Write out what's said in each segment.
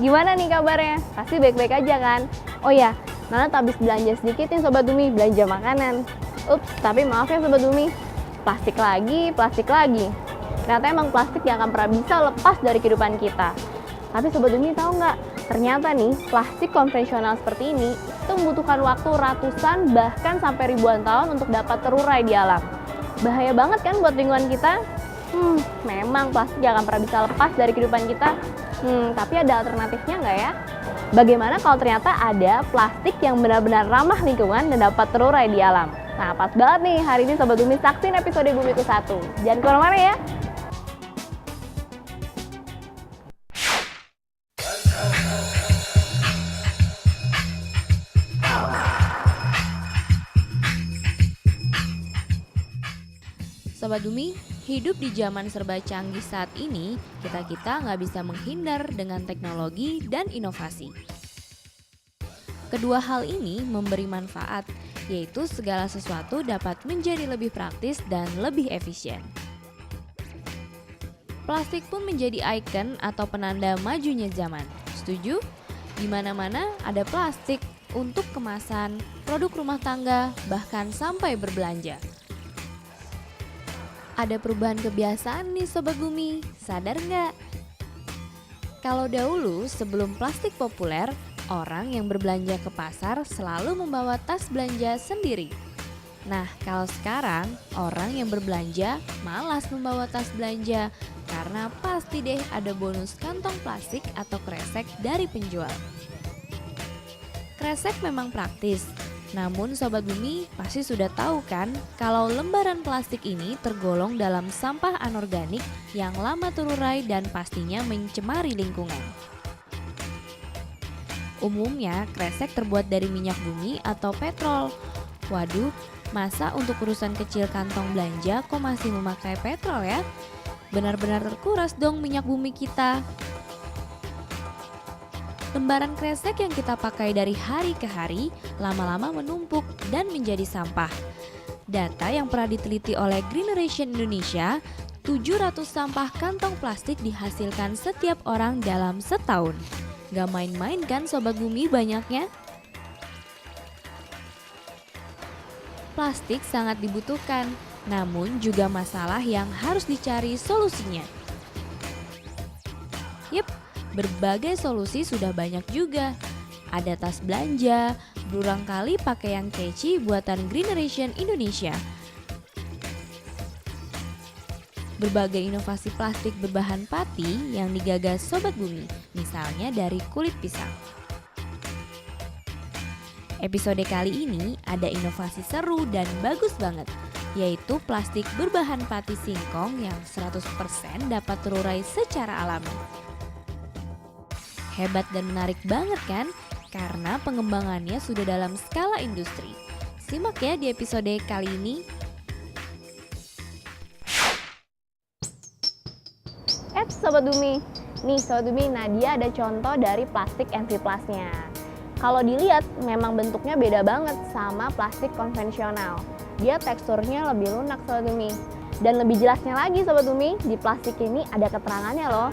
gimana nih kabarnya? Pasti baik-baik aja kan? Oh ya, Nana habis belanja sedikit nih Sobat Bumi, belanja makanan. Ups, tapi maaf ya Sobat Bumi, plastik lagi, plastik lagi. Ternyata emang plastik yang akan pernah bisa lepas dari kehidupan kita. Tapi Sobat Bumi tahu nggak? Ternyata nih, plastik konvensional seperti ini itu membutuhkan waktu ratusan bahkan sampai ribuan tahun untuk dapat terurai di alam. Bahaya banget kan buat lingkungan kita? Memang plastik gak akan pernah bisa lepas dari kehidupan kita. Tapi ada alternatifnya nggak ya? Bagaimana kalau ternyata ada plastik yang benar-benar ramah lingkungan dan dapat terurai di alam? Nah, pas banget nih hari ini Sobat Bumi saksin episode Bumiku 1. Jangan kemana-mana ya. Sobat Bumi, hidup di zaman serba canggih saat ini, kita nggak bisa menghindar dengan teknologi dan inovasi. Kedua hal ini memberi manfaat, yaitu segala sesuatu dapat menjadi lebih praktis dan lebih efisien. Plastik pun menjadi ikon atau penanda majunya zaman. Setuju? Di mana-mana ada plastik untuk kemasan, produk rumah tangga, bahkan sampai berbelanja. Ada perubahan kebiasaan nih Sobat Bumi, sadar nggak? Kalau dahulu sebelum plastik populer, orang yang berbelanja ke pasar selalu membawa tas belanja sendiri. Nah, kalau sekarang orang yang berbelanja malas membawa tas belanja karena pasti deh ada bonus kantong plastik atau kresek dari penjual. Kresek memang praktis. Namun Sobat Bumi pasti sudah tahu kan kalau lembaran plastik ini tergolong dalam sampah anorganik yang lama terurai dan pastinya mencemari lingkungan. Umumnya kresek terbuat dari minyak bumi atau petrol. Waduh, masa untuk urusan kecil kantong belanja kok masih memakai petrol ya? Benar-benar terkuras dong minyak bumi kita. Lembaran kresek yang kita pakai dari hari ke hari lama-lama menumpuk dan menjadi sampah. Data yang pernah diteliti oleh Greeneration Indonesia, 700 sampah kantong plastik dihasilkan setiap orang dalam setahun. Gak main-main kan Sobat Bumi banyaknya? Plastik sangat dibutuhkan, namun juga masalah yang harus dicari solusinya. Yep, berbagai solusi sudah banyak juga. Ada tas belanja, berulang kali pakaian keci buatan Greeneration Indonesia. Berbagai inovasi plastik berbahan pati yang digagas Sobat Bumi, misalnya dari kulit pisang. Episode kali ini ada inovasi seru dan bagus banget, yaitu plastik berbahan pati singkong yang 100% dapat terurai secara alami. Hebat dan menarik banget kan? Karena pengembangannya sudah dalam skala industri. Simak ya di episode kali ini. Sobat Bumi. Nih Sobat Bumi, Nadia ada contoh dari plastik NV Plus-nya. Kalau dilihat memang bentuknya beda banget sama plastik konvensional. Dia teksturnya lebih lunak Sobat Bumi. Dan lebih jelasnya lagi Sobat Bumi, di plastik ini ada keterangannya loh,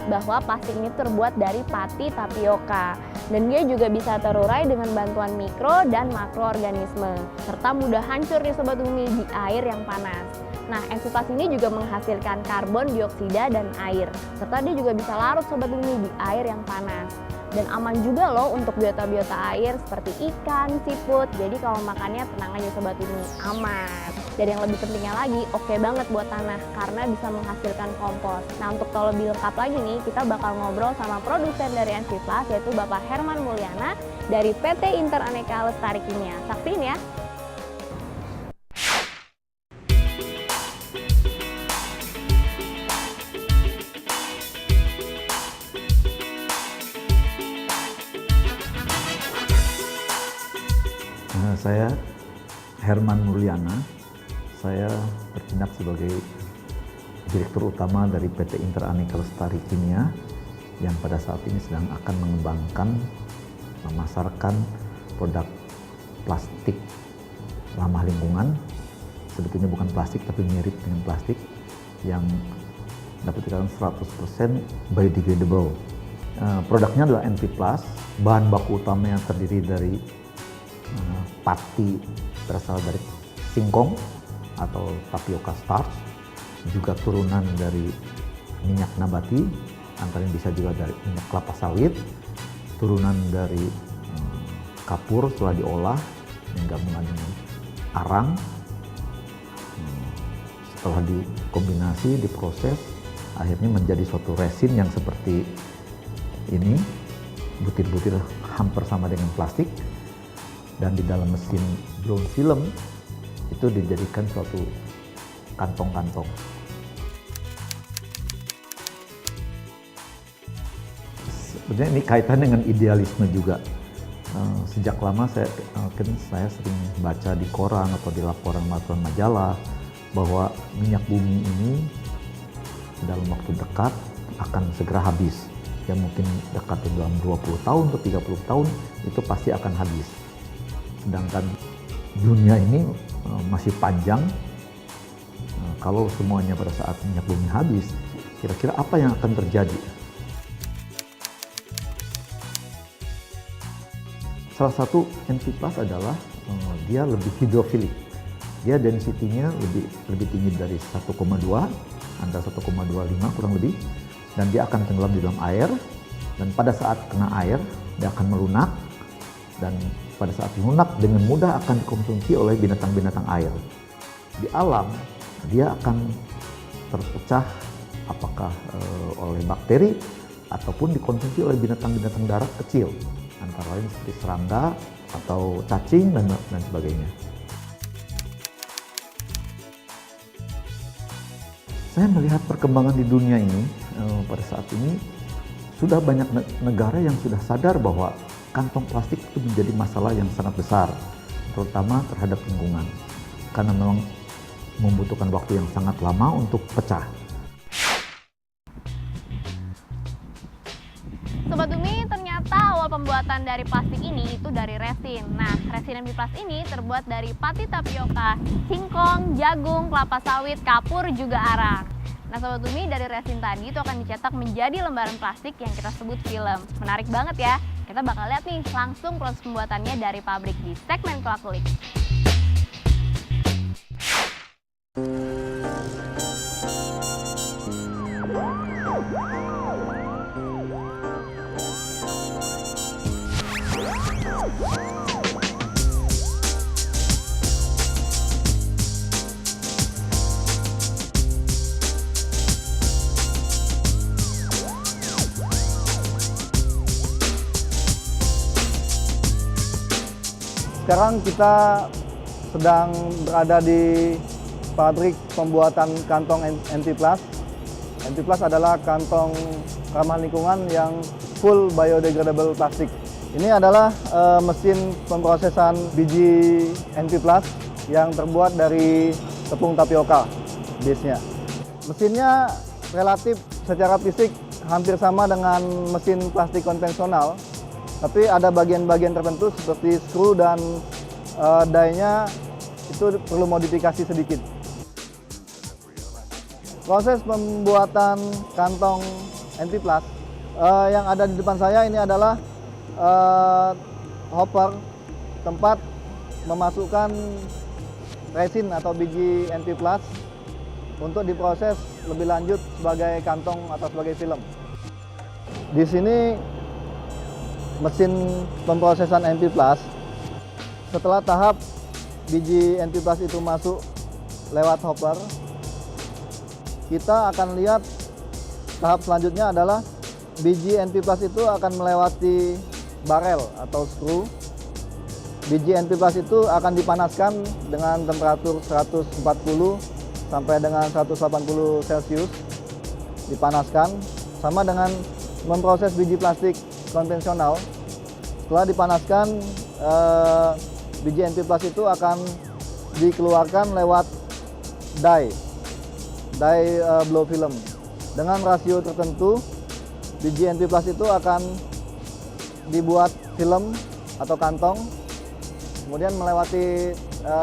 bahwa plastik ini terbuat dari pati tapioka. Dan dia juga bisa terurai dengan bantuan mikro dan makroorganisme, serta mudah hancur nih Sobat Bumi di air yang panas. Nah, ensipas ini juga menghasilkan karbon dioksida dan air, serta dia juga bisa larut Sobat Bumi di air yang panas. Dan aman juga loh untuk biota-biota air seperti ikan, siput. Jadi kalau makannya tenang aja Sobat Bumi, aman. Dan yang lebih pentingnya lagi, oke banget buat tanah karena bisa menghasilkan kompos. Nah, untuk tahu lebih lengkap lagi nih, kita bakal ngobrol sama produsen dari NV Plus, yaitu Bapak Herman Mulyana dari PT Interaneka Lestari Kimia. Saksiin ya. Saya Herman Mulyana, saya bertindak sebagai Direktur Utama dari PT Interaneka Lestari Kimia yang pada saat ini sedang akan mengembangkan, memasarkan produk plastik ramah lingkungan. Sebetulnya bukan plastik tapi mirip dengan plastik yang dapat dikatakan 100% biodegradable. Produknya adalah NP+, bahan baku utamanya terdiri dari pati berasal dari singkong atau tapioka starch, juga turunan dari minyak nabati, antara bisa juga dari minyak kelapa sawit, turunan dari kapur setelah diolah yang gabungan dengan arang. Setelah dikombinasi, diproses, akhirnya menjadi suatu resin yang seperti ini, butir-butir hampir sama dengan plastik, dan di dalam mesin blown film itu dijadikan suatu kantong-kantong. Sebenarnya ini kaitan dengan idealisme juga. Sejak lama saya sering baca di koran atau di laporan-laporan majalah bahwa minyak bumi ini dalam waktu dekat akan segera habis. Ya mungkin dekat dalam 20 tahun atau 30 tahun itu pasti akan habis. Sedangkan dunia ini masih panjang. Kalau semuanya pada saat minyak bumi habis, kira-kira apa yang akan terjadi? Salah satu NP+ adalah dia lebih hidrofilik. Dia density-nya lebih tinggi dari 1,2, antara 1,25 kurang lebih, dan dia akan tenggelam di dalam air, dan pada saat kena air dia akan melunak, dan pada saat melunak dengan mudah akan dikonsumsi oleh binatang-binatang air. Di alam dia akan terpecah apakah oleh bakteri ataupun dikonsumsi oleh binatang-binatang darat kecil, antara lain seperti serangga atau cacing dan sebagainya. Saya melihat perkembangan di dunia ini pada saat ini sudah banyak negara yang sudah sadar bahwa kantong plastik itu menjadi masalah yang sangat besar, terutama terhadap lingkungan, karena memang membutuhkan waktu yang sangat lama untuk pecah. Sobat Umi, ternyata awal pembuatan dari plastik ini itu dari resin. Nah, resin NP+ ini terbuat dari pati tapioka, singkong, jagung, kelapa sawit, kapur, juga arang. Nah, Sobat Umi, dari resin tadi itu akan dicetak menjadi lembaran plastik yang kita sebut film. Menarik banget ya. Kita bakal lihat nih langsung proses pembuatannya dari pabrik di segmen Kelak-Kulik. Sekarang kita sedang berada di pabrik pembuatan kantong NP+. NP+ adalah kantong ramah lingkungan yang full biodegradable plastik. Ini adalah mesin pemrosesan biji NP+ yang terbuat dari tepung tapioka base-nya. Mesinnya relatif secara fisik hampir sama dengan mesin plastik konvensional, tapi ada bagian-bagian tertentu seperti skru dan die-nya itu perlu modifikasi sedikit. Proses pembuatan kantong NP+ yang ada di depan saya ini adalah hopper, tempat memasukkan resin atau biji NP+ untuk diproses lebih lanjut sebagai kantong atau sebagai film. Di sini mesin pemrosesan NP+, setelah tahap biji NP+ itu masuk lewat hopper, kita akan lihat tahap selanjutnya adalah biji NP+ itu akan melewati barel atau skru. Biji NP+ itu akan dipanaskan dengan temperatur 140 sampai dengan 180 Celcius. Dipanaskan sama dengan memproses biji plastik konvensional. Setelah dipanaskan, biji NP+ itu akan dikeluarkan lewat die blow film. Dengan rasio tertentu, biji NP+ itu akan dibuat film atau kantong, kemudian melewati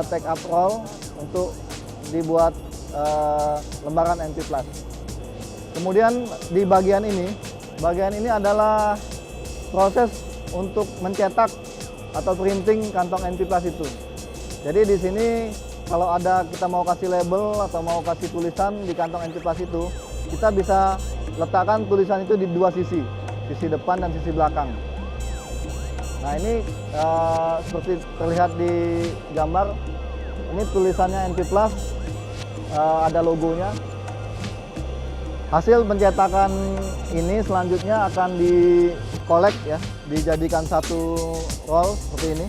take up roll untuk dibuat lembaran NP+. Kemudian di bagian ini bagian ini adalah proses untuk mencetak atau printing kantong NP Plus itu. Jadi di sini kalau ada kita mau kasih label atau mau kasih tulisan di kantong NP Plus itu, kita bisa letakkan tulisan itu di dua sisi, sisi depan dan sisi belakang. Nah ini seperti terlihat di gambar, ini tulisannya NP Plus, ada logonya. Hasil pencetakan ini selanjutnya akan di-collect ya, dijadikan satu roll seperti ini.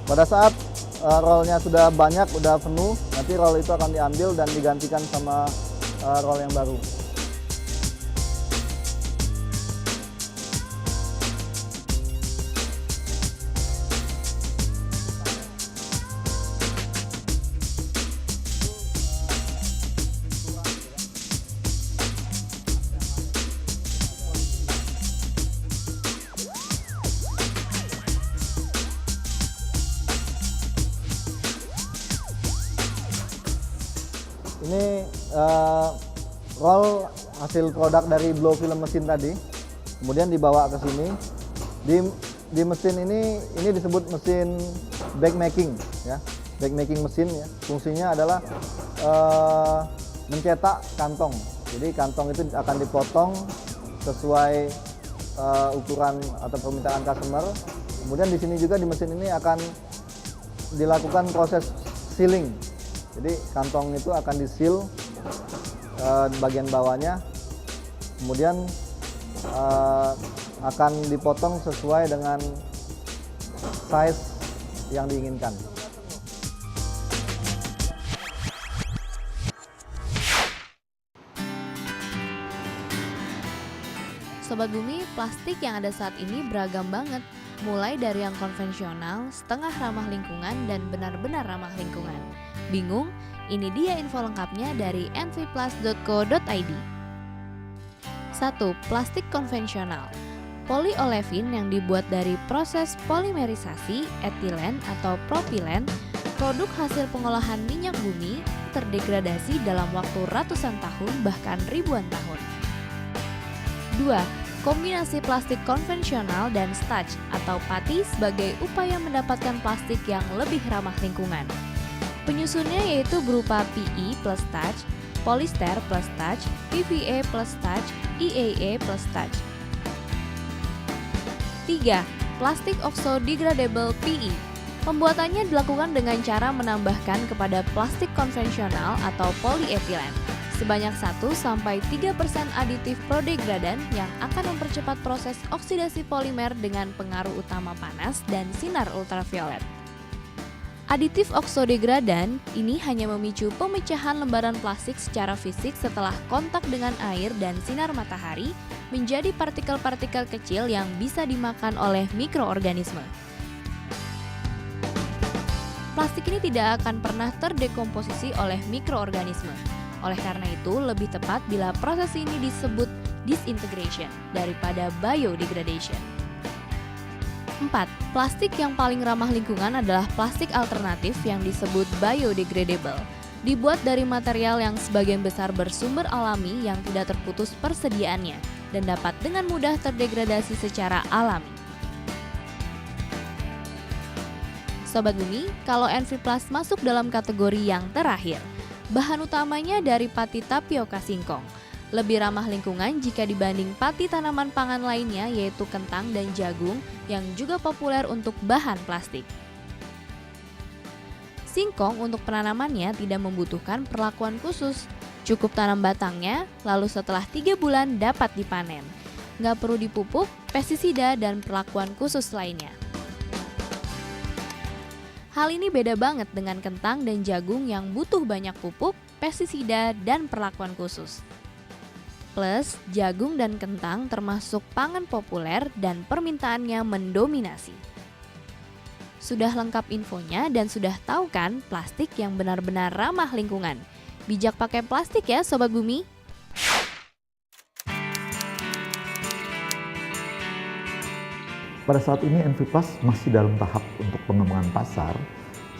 Pada saat rollnya sudah banyak, sudah penuh, nanti roll itu akan diambil dan digantikan sama roll yang baru. Ini roll hasil produk dari blow film mesin tadi, kemudian dibawa ke sini. Di mesin ini disebut mesin backmaking ya, backmaking mesin ya. Fungsinya adalah mencetak kantong. Jadi kantong itu akan dipotong sesuai ukuran atau permintaan customer. Kemudian di sini juga di mesin ini akan dilakukan proses sealing. Jadi kantong itu akan di-seal bagian bawahnya, kemudian akan dipotong sesuai dengan size yang diinginkan. Sobat Bumi, plastik yang ada saat ini beragam banget. Mulai dari yang konvensional, setengah ramah lingkungan, dan benar-benar ramah lingkungan. Bingung? Ini dia info lengkapnya dari nvplus.co.id. 1. Plastik konvensional. Polyolefin yang dibuat dari proses polimerisasi etilen atau propilen, produk hasil pengolahan minyak bumi, terdegradasi dalam waktu ratusan tahun bahkan ribuan tahun. 2. Kombinasi plastik konvensional dan starch atau pati sebagai upaya mendapatkan plastik yang lebih ramah lingkungan. Penyusunnya yaitu berupa PE plus starch, polyester plus starch, PVA plus starch, EAA plus starch. 3. Plastik oxo-degradable PE. Pembuatannya dilakukan dengan cara menambahkan kepada plastik konvensional atau polyethylene sebanyak 1-3% aditif prodegradan yang akan mempercepat proses oksidasi polimer dengan pengaruh utama panas dan sinar ultraviolet. Aditif oksodegradan ini hanya memicu pemecahan lembaran plastik secara fisik setelah kontak dengan air dan sinar matahari menjadi partikel-partikel kecil yang bisa dimakan oleh mikroorganisme. Plastik ini tidak akan pernah terdekomposisi oleh mikroorganisme. Oleh karena itu, lebih tepat bila proses ini disebut disintegration daripada biodegradation. 4. Plastik yang paling ramah lingkungan adalah plastik alternatif yang disebut biodegradable. Dibuat dari material yang sebagian besar bersumber alami yang tidak terputus persediaannya dan dapat dengan mudah terdegradasi secara alami. Sobat Bumi, kalau NV Plus masuk dalam kategori yang terakhir, bahan utamanya dari pati tapioka singkong. Lebih ramah lingkungan jika dibanding pati tanaman pangan lainnya yaitu kentang dan jagung yang juga populer untuk bahan plastik. Singkong untuk penanamannya tidak membutuhkan perlakuan khusus. Cukup tanam batangnya, lalu setelah 3 bulan dapat dipanen. Nggak perlu dipupuk, pestisida, dan perlakuan khusus lainnya. Hal ini beda banget dengan kentang dan jagung yang butuh banyak pupuk, pestisida, dan perlakuan khusus. Plus, jagung dan kentang termasuk pangan populer dan permintaannya mendominasi. Sudah lengkap infonya dan sudah tahu kan plastik yang benar-benar ramah lingkungan. Bijak pakai plastik ya Sobat Bumi. Pada saat ini NV Plus masih dalam tahap untuk pengembangan pasar.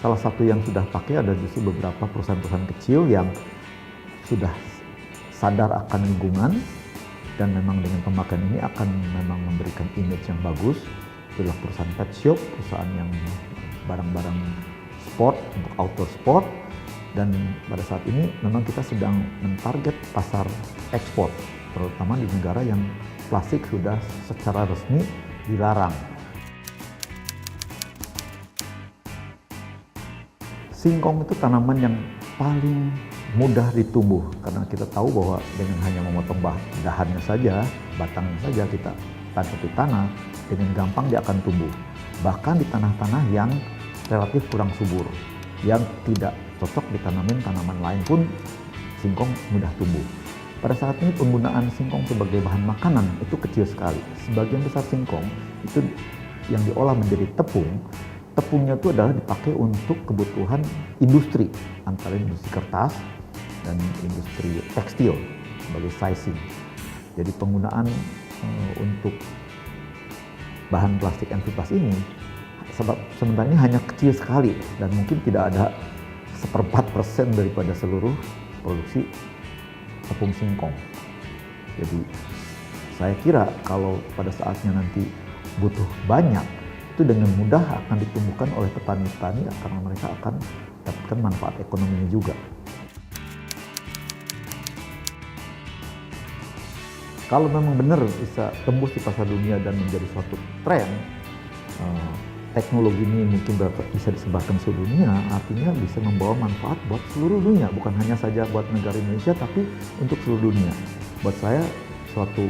Salah satu yang sudah pakai ada justru beberapa perusahaan-perusahaan kecil yang sudah sadar akan lingkungan dan memang dengan pemakaian ini akan memang memberikan image yang bagus. Itulah perusahaan pet shop, perusahaan yang barang-barang sport untuk outdoor sport, dan pada saat ini memang kita sedang mentarget pasar ekspor, terutama di negara yang plastik sudah secara resmi dilarang. Singkong itu tanaman yang paling mudah ditumbuh karena kita tahu bahwa dengan hanya memotong dahannya saja, batangnya saja kita tanam di tanah, dengan gampang dia akan tumbuh. Bahkan di tanah-tanah yang relatif kurang subur, yang tidak cocok ditanamin tanaman lain pun singkong mudah tumbuh. Pada saat ini penggunaan singkong sebagai bahan makanan itu kecil sekali. Sebagian besar singkong itu yang diolah menjadi tepung. Tepungnya itu adalah dipakai untuk kebutuhan industri, antara industri kertas dan industri tekstil sebagai sizing. Jadi penggunaan untuk bahan plastik enviplas ini sebenarnya hanya kecil sekali dan mungkin tidak ada 1/4% daripada seluruh produksi tepung singkong. Jadi saya kira kalau pada saatnya nanti butuh banyak, itu dengan mudah akan ditumbuhkan oleh petani-petani karena mereka akan dapatkan manfaat ekonominya juga. Kalau memang benar bisa tembus di pasar dunia dan menjadi suatu tren, teknologi ini mungkin bisa disebarkan seluruh dunia, artinya bisa membawa manfaat buat seluruh dunia, bukan hanya saja buat negara Indonesia, tapi untuk seluruh dunia. Buat saya suatu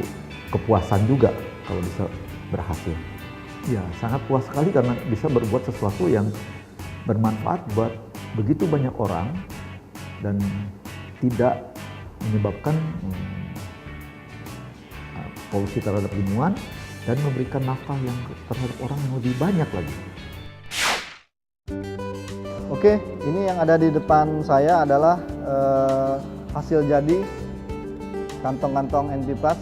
kepuasan juga kalau bisa berhasil. Ya, sangat puas sekali karena bisa berbuat sesuatu yang bermanfaat buat begitu banyak orang dan tidak menyebabkan polusi terhadap lingkungan dan memberikan nafkah yang terhadap orang yang lebih banyak lagi. Oke, ini yang ada di depan saya adalah hasil jadi kantong-kantong enviplas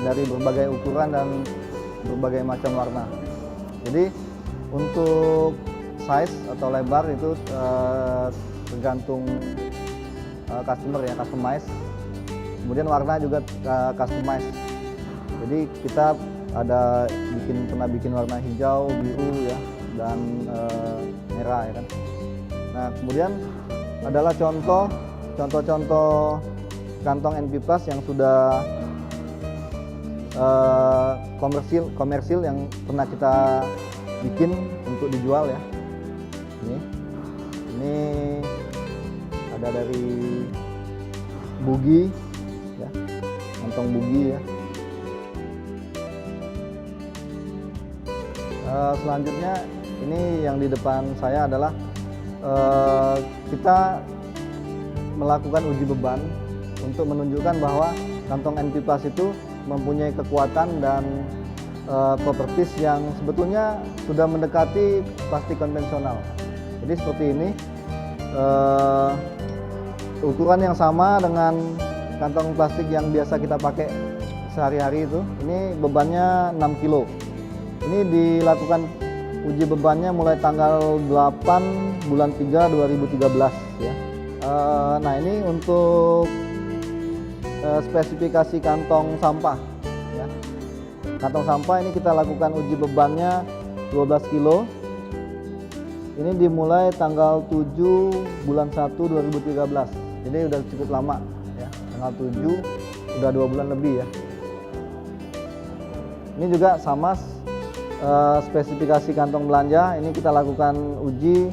dari berbagai ukuran dan berbagai macam warna. Jadi untuk size atau lebar itu tergantung customer ya, customize. Kemudian warna juga customize. Jadi kita pernah bikin warna hijau, biru ya, dan merah ya kan. Nah kemudian adalah contoh-contoh kantong enviplas yang sudah komersil yang pernah kita bikin untuk dijual ya. Ini ada dari Bugi ya, kantong Bugi ya. Selanjutnya ini yang di depan saya adalah kita melakukan uji beban untuk menunjukkan bahwa kantong enviplas itu mempunyai kekuatan dan properties yang sebetulnya sudah mendekati plastik konvensional. Jadi seperti ini, ukuran yang sama dengan kantong plastik yang biasa kita pakai sehari-hari itu. Ini bebannya 6 kilo. Ini dilakukan uji bebannya mulai tanggal 8 bulan 3 2013 ya. Nah ini untuk spesifikasi kantong sampah ya. Kantong sampah ini kita lakukan uji bebannya 12 kilo. Ini dimulai tanggal 7 bulan 1 2013. Jadi udah cukup lama ya. Tanggal 7 udah 2 bulan lebih ya. Ini juga sama spesifikasi kantong belanja. Ini kita lakukan uji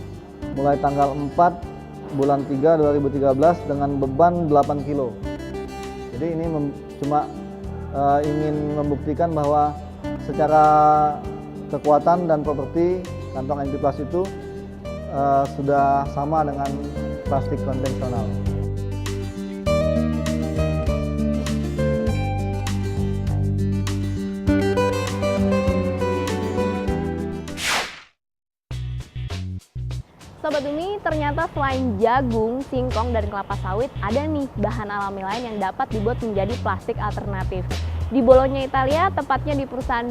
mulai tanggal 4 bulan 3 2013 dengan beban 8 kilo. Jadi ini cuma ingin membuktikan bahwa secara kekuatan dan properti kantong enviplas itu sudah sama dengan plastik konvensional. Sobat Umi, ternyata selain jagung, singkong, dan kelapa sawit, ada nih bahan alami lain yang dapat dibuat menjadi plastik alternatif. Di Bologna, Italia, tepatnya di perusahaan